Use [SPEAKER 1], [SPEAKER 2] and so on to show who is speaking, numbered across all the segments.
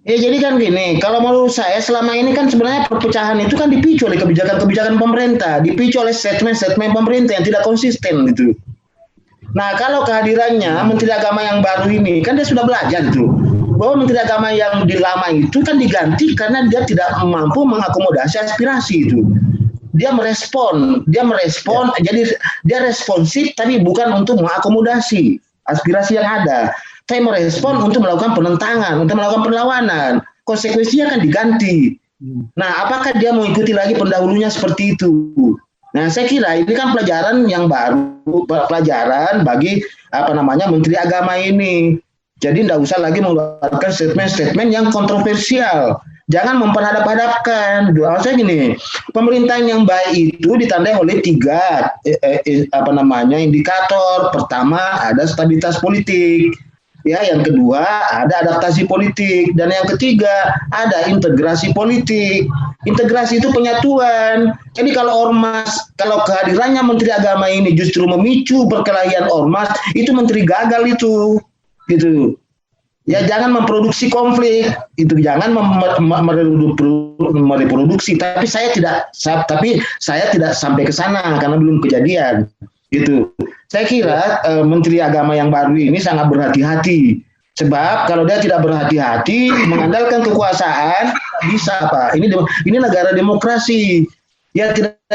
[SPEAKER 1] Ya jadi kan gini, kalau menurut saya selama ini kan sebenarnya perpecahan itu kan dipicu oleh kebijakan-kebijakan pemerintah, dipicu oleh statement-statement pemerintah yang tidak konsisten gitu. Nah, kalau kehadirannya Menteri Agama yang baru ini, kan dia sudah belajar itu. Bahwa Menteri Agama yang di lama itu kan diganti karena dia tidak mampu mengakomodasi aspirasi itu. Dia merespon, jadi dia responsif tapi bukan untuk mengakomodasi aspirasi yang ada. Saya merespon untuk melakukan penentangan, untuk melakukan perlawanan. Konsekuensinya kan diganti. Nah, apakah dia mau ikuti lagi pendahulunya seperti itu? Nah, saya kira ini kan pelajaran yang baru, pelajaran bagi Menteri Agama ini. Jadi tidak usah lagi mengeluarkan statement-statement yang kontroversial. Jangan memperhadap-hadapkan. Saya gini, pemerintahan yang baik itu ditandai oleh tiga indikator. Pertama ada stabilitas politik. Ya, yang kedua ada adaptasi politik dan yang ketiga ada integrasi politik. Integrasi itu penyatuan. Jadi kalau kehadirannya Menteri Agama ini justru memicu perkelahian ormas, itu menteri gagal itu, gitu. Ya jangan memproduksi konflik, itu jangan mereproduksi. Tapi saya tidak sampai ke sana karena belum kejadian. Gitu. Saya kira Menteri Agama yang baru ini sangat berhati-hati. Sebab kalau dia tidak berhati-hati, mengandalkan kekuasaan, bisa Pak. Ini negara demokrasi. Ya tidak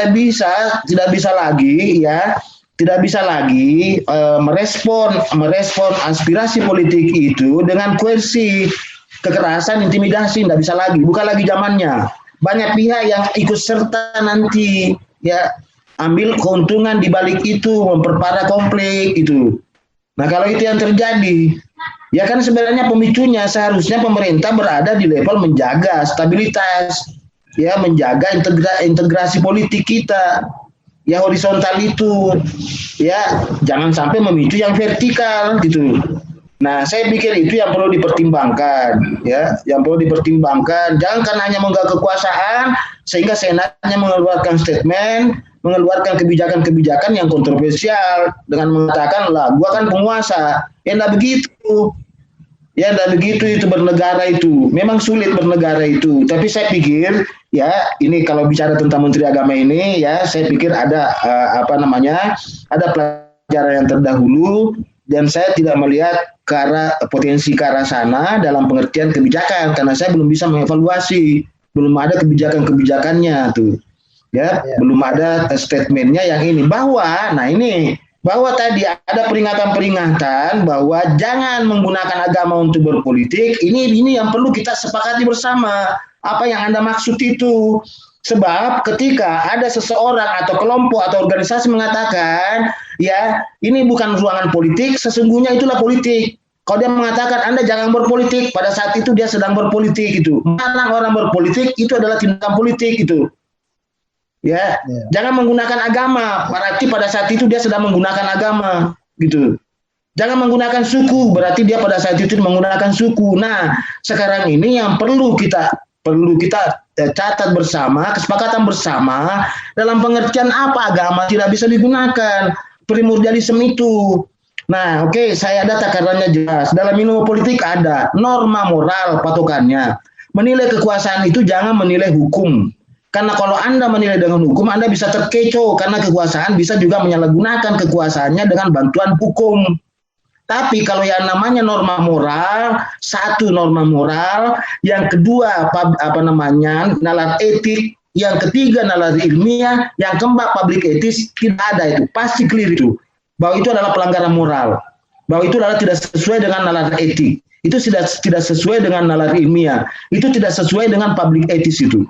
[SPEAKER 1] bisa lagi merespon aspirasi politik itu dengan koersi, kekerasan, intimidasi, tidak bisa lagi. Bukan lagi zamannya. Banyak pihak yang ikut serta nanti, ya, ambil keuntungan di balik itu, memperparah konflik itu. Nah, kalau itu yang terjadi, ya kan sebenarnya pemicunya seharusnya pemerintah berada di level menjaga stabilitas, ya, menjaga integrasi politik kita, ya, horizontal itu, ya, jangan sampai memicu yang vertikal gitu. Nah, saya pikir itu yang perlu dipertimbangkan, ya, yang perlu dipertimbangkan. Jangan karena hanya menggak kekuasaan sehingga senatnya mengeluarkan statement, mengeluarkan kebijakan-kebijakan yang kontroversial dengan mengatakan lah, gua kan penguasa. Ya enggak begitu. Ya enggak begitu itu bernegara itu. Memang sulit bernegara itu. Tapi saya pikir ya ini kalau bicara tentang Menteri Agama ini ya saya pikir ada ada pelajaran yang terdahulu dan saya tidak melihat potensi ke arah sana dalam pengertian kebijakan karena saya belum bisa mengevaluasi, belum ada kebijakan-kebijakannya tuh. Ya, belum ada statementnya yang ini bahwa tadi ada peringatan-peringatan bahwa jangan menggunakan agama untuk berpolitik. Ini yang perlu kita sepakati bersama. Apa yang Anda maksud itu? Sebab ketika ada seseorang atau kelompok atau organisasi mengatakan, ya ini bukan ruangan politik, sesungguhnya itulah politik. Kalau dia mengatakan Anda jangan berpolitik, pada saat itu dia sedang berpolitik itu. Melarang orang berpolitik itu adalah tindakan politik itu. Ya, jangan menggunakan agama, berarti pada saat itu dia sedang menggunakan agama, gitu. Jangan menggunakan suku, berarti dia pada saat itu menggunakan suku. Nah, sekarang ini yang perlu kita catat bersama, kesepakatan bersama dalam pengertian apa agama tidak bisa digunakan, primordialisme itu. Nah, oke, saya ada takarannya jelas. Dalam ilmu politik ada norma moral patokannya. Menilai kekuasaan itu jangan menilai hukum. Karena kalau Anda menilai dengan hukum, Anda bisa terkecoh karena kekuasaan bisa juga menyalahgunakan kekuasaannya dengan bantuan hukum. Tapi kalau yang namanya norma moral, satu norma moral, yang kedua nalar etik, yang ketiga nalar ilmiah, yang keempat public etis, tidak ada itu, pasti clear itu. Bahwa itu adalah pelanggaran moral, bahwa itu adalah tidak sesuai dengan nalar etik, itu tidak sesuai dengan nalar ilmiah, itu tidak sesuai dengan public etis itu.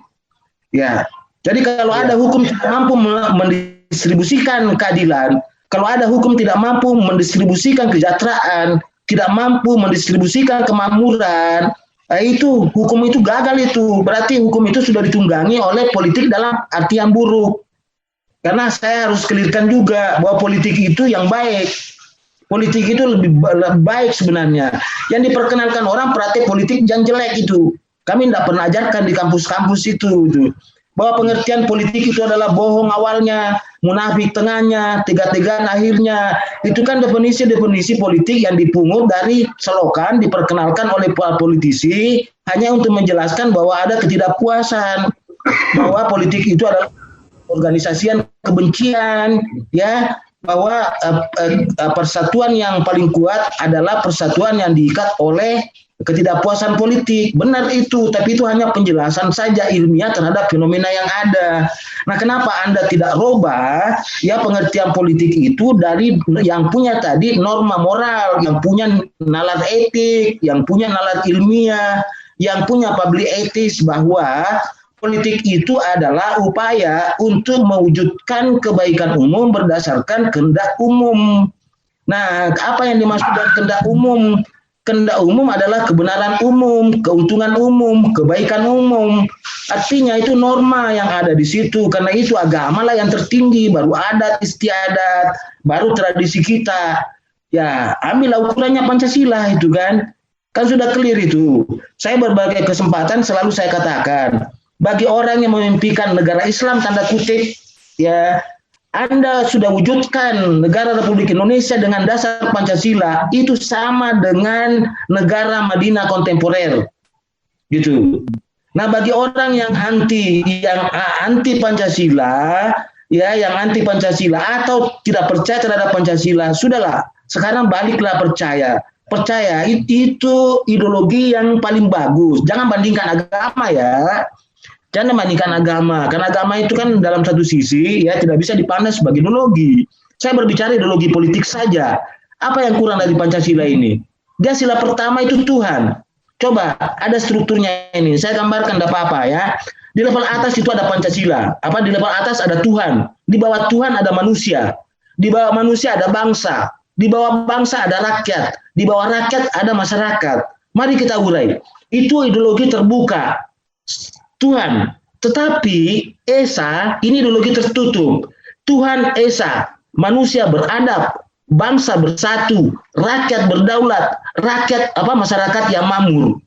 [SPEAKER 1] Ya, jadi kalau ada hukum tidak mampu mendistribusikan keadilan, kalau ada hukum tidak mampu mendistribusikan kesejahteraan, tidak mampu mendistribusikan kemakmuran, itu hukum itu gagal itu. Berarti hukum itu sudah ditunggangi oleh politik dalam arti yang buruk. Karena saya harus clearkan juga bahwa politik itu yang baik. Politik itu lebih baik sebenarnya. Yang diperkenalkan orang praktek politik yang jelek itu. Kami tidak pernah ajarkan di kampus-kampus itu. bahwa pengertian politik itu adalah bohong awalnya, munafik tengahnya, tega-tegaan akhirnya. Itu kan definisi-definisi politik yang dipungut dari selokan, diperkenalkan oleh para politisi hanya untuk menjelaskan bahwa ada ketidakpuasan, bahwa politik itu adalah organisasian kebencian, ya, bahwa persatuan yang paling kuat adalah persatuan yang diikat oleh ketidakpuasan politik. Benar itu, tapi itu hanya penjelasan saja ilmiah terhadap fenomena yang ada. Nah, kenapa Anda tidak robah ya pengertian politik itu dari yang punya tadi norma moral, yang punya nalar etik, yang punya nalar ilmiah, yang punya public ethics, bahwa politik itu adalah upaya untuk mewujudkan kebaikan umum berdasarkan kehendak umum. Nah, apa yang dimaksud dengan kehendak umum? Kehendak umum adalah kebenaran umum, keuntungan umum, kebaikan umum. Artinya itu norma yang ada di situ. Karena itu agama lah yang tertinggi, baru adat istiadat, baru tradisi kita. Ya, ambillah ukurannya Pancasila itu kan. Kan sudah clear itu. Saya berbagai kesempatan selalu saya katakan, bagi orang yang memimpikan negara Islam tanda kutip, ya, Anda sudah wujudkan negara Republik Indonesia dengan dasar Pancasila, itu sama dengan negara Madinah kontemporer, gitu. Nah, bagi orang yang anti Pancasila, ya, yang anti Pancasila atau tidak percaya terhadap Pancasila, sudahlah, sekarang baliklah percaya. Percaya itu ideologi yang paling bagus. Jangan bandingkan agama ya. Jangan membandingkan agama, karena agama itu kan dalam satu sisi ya tidak bisa dipandang sebagai ideologi. Saya berbicara ideologi politik saja. Apa yang kurang dari Pancasila ini? Dia sila pertama itu Tuhan. Coba ada strukturnya ini. Saya gambarkan tidak apa-apa ya. Di level atas itu ada Pancasila. Di level atas ada Tuhan. Di bawah Tuhan ada manusia. Di bawah manusia ada bangsa. Di bawah bangsa ada rakyat. Di bawah rakyat ada masyarakat. Mari kita urai. Itu ideologi terbuka. Tuhan, tetapi Esa ini ideologi tertutup. Tuhan Esa, manusia beradab, bangsa bersatu, rakyat berdaulat, masyarakat yang makmur.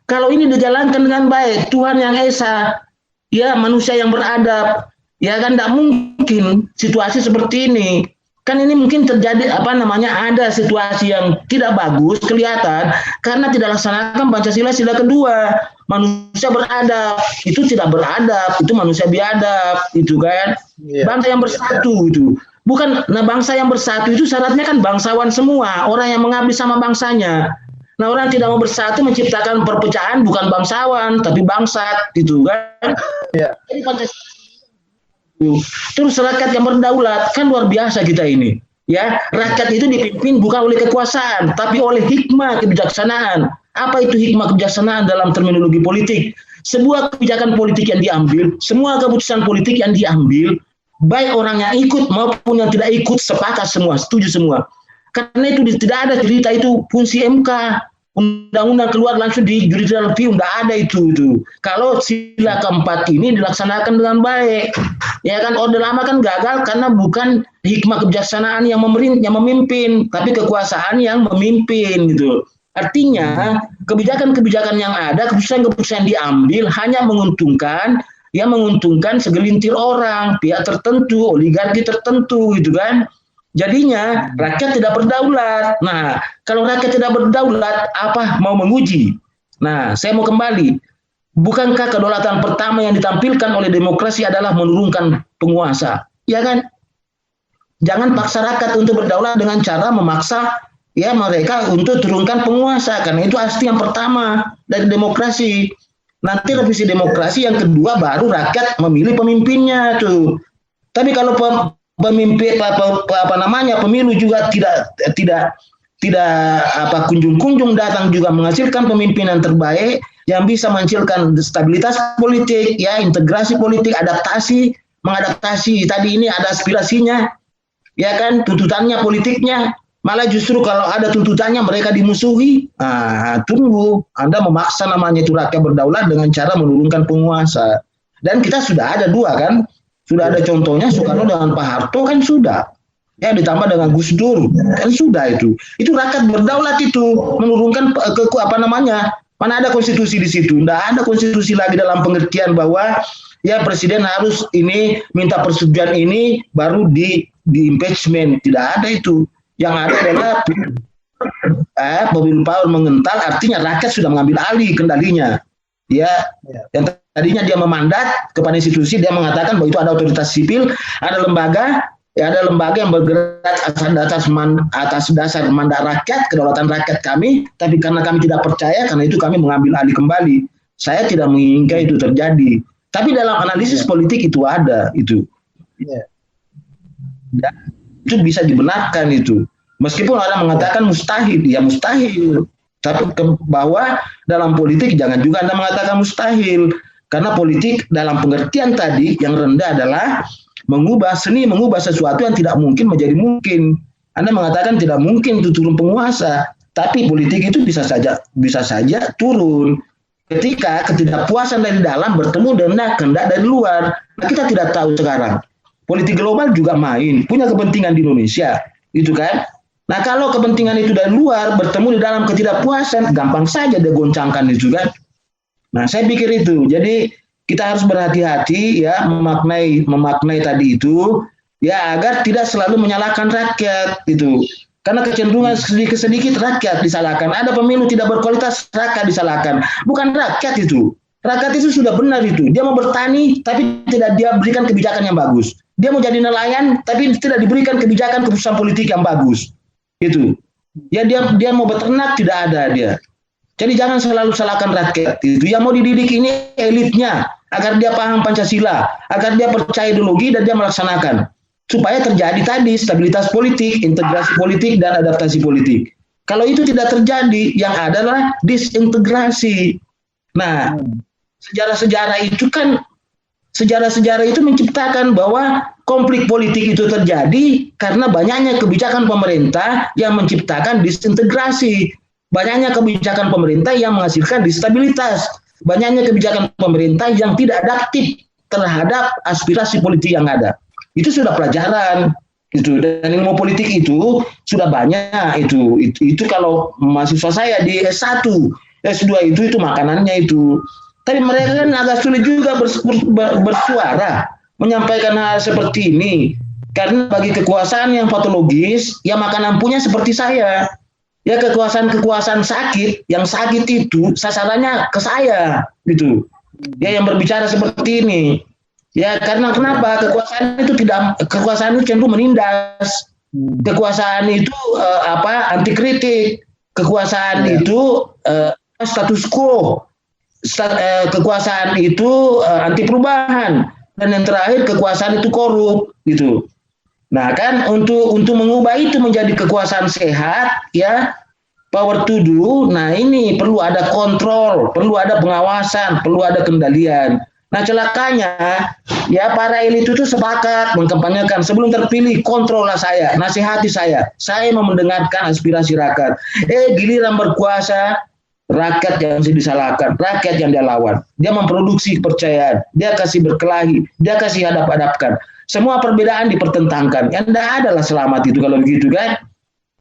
[SPEAKER 1] Kalau ini dijalankan dengan baik, Tuhan yang Esa, ya manusia yang beradab, ya kan tidak mungkin situasi seperti ini. Kan ini mungkin terjadi ada situasi yang tidak bagus kelihatan karena tidak laksanakan Pancasila sila kedua. Manusia beradab, itu tidak beradab, itu manusia biadab, itu kan. Yeah. Bangsa yang bersatu itu. Bukan, nah bangsa yang bersatu itu syaratnya kan bangsawan semua, orang yang mengabdi sama bangsanya. Nah, orang yang tidak mau bersatu menciptakan perpecahan bukan bangsawan, tapi bangsat, gitu kan. Yeah. Terus rakyat yang berdaulat, kan luar biasa kita ini. Ya, rakyat itu dipimpin bukan oleh kekuasaan, tapi oleh hikmah kebijaksanaan. Apa itu hikmah kebijaksanaan dalam terminologi politik? Sebuah kebijakan politik yang diambil, semua keputusan politik yang diambil, baik orang yang ikut maupun yang tidak ikut sepakat semua, setuju semua. Karena itu tidak ada cerita itu fungsi MK, undang-undang keluar langsung di judicial review, tidak ada itu. Kalau sila keempat ini dilaksanakan dengan baik, ya kan, orde lama kan gagal karena bukan hikmah kebijaksanaan yang memimpin, tapi kekuasaan yang memimpin gitu. Artinya kebijakan-kebijakan yang ada, keputusan-keputusan yang diambil hanya menguntungkan segelintir orang, pihak tertentu, oligarki tertentu gitu kan. Jadinya rakyat tidak berdaulat. Nah, kalau rakyat tidak berdaulat, apa mau menguji? Nah, saya mau kembali. Bukankah kedaulatan pertama yang ditampilkan oleh demokrasi adalah menurunkan penguasa? Ya kan? Jangan paksa rakyat untuk berdaulat dengan cara memaksa ya mereka untuk turunkan penguasa, karena itu asli yang pertama dari demokrasi. Nanti revisi demokrasi yang kedua baru rakyat memilih pemimpinnya tuh. Tapi kalau pemimpin pemilu juga tidak kunjung-kunjung datang juga menghasilkan pemimpin yang terbaik yang bisa menghasilkan stabilitas politik, ya, integrasi politik, mengadaptasi tadi ini ada aspirasinya, ya kan, tuntutannya politiknya. Malah justru kalau ada tuntutannya mereka dimusuhi. Nah, tunggu. Anda memaksa namanya itu rakyat berdaulat dengan cara menurunkan penguasa. Dan kita sudah ada dua kan. Sudah ada contohnya Soekarno dengan Pak Harto kan sudah. Ya, ditambah dengan Gus Dur kan sudah itu. Itu rakyat berdaulat itu menurunkan mana ada konstitusi di situ. Tidak ada konstitusi lagi dalam pengertian bahwa ya presiden harus ini minta persetujuan ini baru di impeachment. Tidak ada itu. Yang ada adalah people power mengental, artinya rakyat sudah mengambil alih kendalinya. Ya, yang tadinya dia memandat kepada institusi, dia mengatakan bahwa itu ada otoritas sipil, ada lembaga yang bergerak atas dasar mandat rakyat, kedaulatan rakyat kami, tapi karena kami tidak percaya, karena itu kami mengambil alih kembali. Saya tidak menginginkan itu terjadi. Tapi dalam analisis politik itu ada itu. Ya, itu bisa dibenarkan itu. Meskipun orang mengatakan mustahil, ya mustahil. Tapi bahwa dalam politik jangan juga Anda mengatakan mustahil. Karena politik dalam pengertian tadi yang rendah adalah mengubah sesuatu yang tidak mungkin menjadi mungkin. Anda mengatakan tidak mungkin itu turun penguasa, tapi politik itu bisa saja turun ketika ketidakpuasan dari dalam bertemu dengan kehendak dari luar. Nah, kita tidak tahu sekarang. Politik global juga main, punya kepentingan di Indonesia, itu kan? Nah, kalau kepentingan itu dari luar bertemu di dalam ketidakpuasan, gampang saja dia goncangkan itu kan. Nah, saya pikir itu. Jadi kita harus berhati-hati ya memaknai tadi itu ya agar tidak selalu menyalahkan rakyat itu. Karena kecenderungan sedikit-sedikit rakyat disalahkan. Ada pemilu tidak berkualitas, rakyat disalahkan. Bukan rakyat itu. Rakyat itu sudah benar itu. Dia mau bertani tapi tidak dia berikan kebijakan yang bagus. Dia mau jadi nelayan tapi tidak diberikan keputusan politik yang bagus. Itu. Ya dia mau beternak tidak ada dia. Jadi jangan selalu salahkan rakyat itu. Yang mau dididik ini elitnya agar dia paham Pancasila, agar dia percaya ideologi dan dia melaksanakan. Supaya terjadi tadi stabilitas politik, integrasi politik dan adaptasi politik. Kalau itu tidak terjadi, yang adalah disintegrasi. Nah, sejarah-sejarah itu menciptakan bahwa konflik politik itu terjadi karena banyaknya kebijakan pemerintah yang menciptakan disintegrasi. Banyaknya kebijakan pemerintah yang menghasilkan distabilitas. Banyaknya kebijakan pemerintah yang tidak adaptif terhadap aspirasi politik yang ada. Itu sudah pelajaran. Itu. Dan ilmu politik itu sudah banyak. Itu kalau mahasiswa saya di S1, S2 itu makanannya itu. Tapi mereka kan agak sulit juga bersuara, menyampaikan hal seperti ini. Karena bagi kekuasaan yang patologis, ya makanan punya seperti saya. Ya kekuasaan sakit, yang sakit itu sasarannya ke saya, gitu. Ya yang berbicara seperti ini. Ya karena kenapa? Kekuasaan itu cenderung menindas. Kekuasaan itu anti kritik. Kekuasaan itu status quo. Kekuasaan itu anti perubahan. Dan yang terakhir kekuasaan itu korup, gitu. Nah kan untuk mengubah itu menjadi kekuasaan sehat ya power to do. Nah ini perlu ada kontrol, perlu ada pengawasan, perlu ada kendalian. Nah celakanya ya para elit itu sepakat mengkampanyekan sebelum terpilih kontrollah saya, nasihati saya mau mendengarkan aspirasi rakyat. Giliran berkuasa rakyat yang disalahkan, rakyat yang dia lawan. Dia memproduksi kepercayaan, dia kasih berkelahi, dia kasih hadap-hadapkan. Semua perbedaan dipertentangkan. Yang tidak adalah selamat itu kalau begitu kan.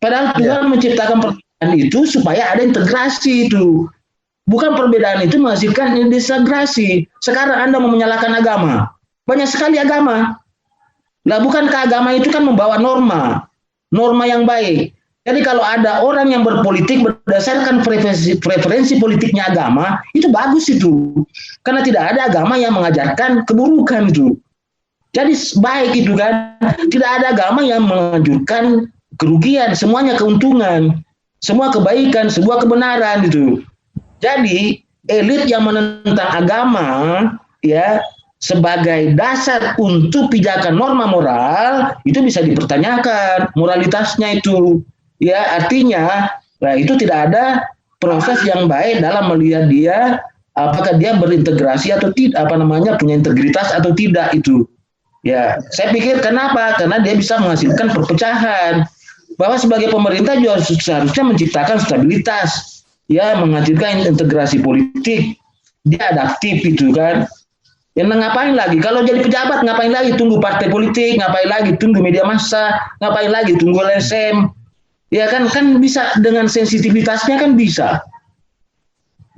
[SPEAKER 1] Padahal Tuhan menciptakan perbedaan itu supaya ada integrasi itu. Bukan perbedaan itu menghasilkan integrasi. Sekarang Anda mau menyalahkan agama. Banyak sekali agama. Lah bukankah agama itu kan membawa norma yang baik. Jadi kalau ada orang yang berpolitik berdasarkan preferensi politiknya agama, itu bagus itu. Karena tidak ada agama yang mengajarkan keburukan itu. Jadi baik itu kan, tidak ada agama yang menganjurkan kerugian, semuanya keuntungan, semua kebaikan, sebuah kebenaran itu. Jadi elit yang menentang agama ya sebagai dasar untuk pijakan norma moral itu bisa dipertanyakan moralitasnya itu. Ya artinya, itu tidak ada proses yang baik dalam melihat dia apakah dia berintegrasi atau tidak, punya integritas atau tidak itu. Ya, saya pikir kenapa? Karena dia bisa menghasilkan perpecahan. Bahwa sebagai pemerintah juga seharusnya menciptakan stabilitas, ya, menghasilkan integrasi politik. Dia adaptif itu kan. Ya ngapain lagi? Kalau jadi pejabat ngapain lagi tunggu partai politik, ngapain lagi tunggu media massa, ngapain lagi tunggu LSM. Ya kan bisa dengan sensitivitasnya kan bisa.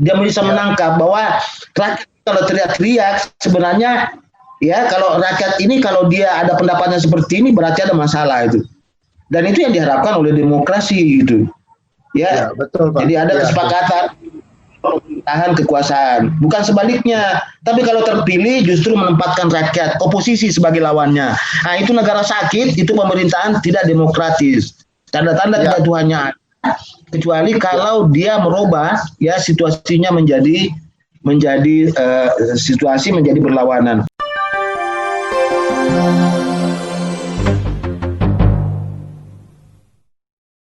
[SPEAKER 1] dia bisa menangkap bahwa rakyat kalau teriak-teriak sebenarnya ya kalau rakyat ini kalau dia ada pendapatnya seperti ini berarti ada masalah itu. Dan itu yang diharapkan oleh demokrasi gitu. Ya,
[SPEAKER 2] betul, Pak.
[SPEAKER 1] Jadi ada kesepakatan pemerintahan kekuasaan, bukan sebaliknya. Tapi kalau terpilih justru menempatkan rakyat oposisi sebagai lawannya. Nah, itu negara sakit, itu pemerintahan tidak demokratis. Tanda-tanda kejatuhannya kecuali kalau dia merubah ya situasinya menjadi situasi menjadi berlawanan.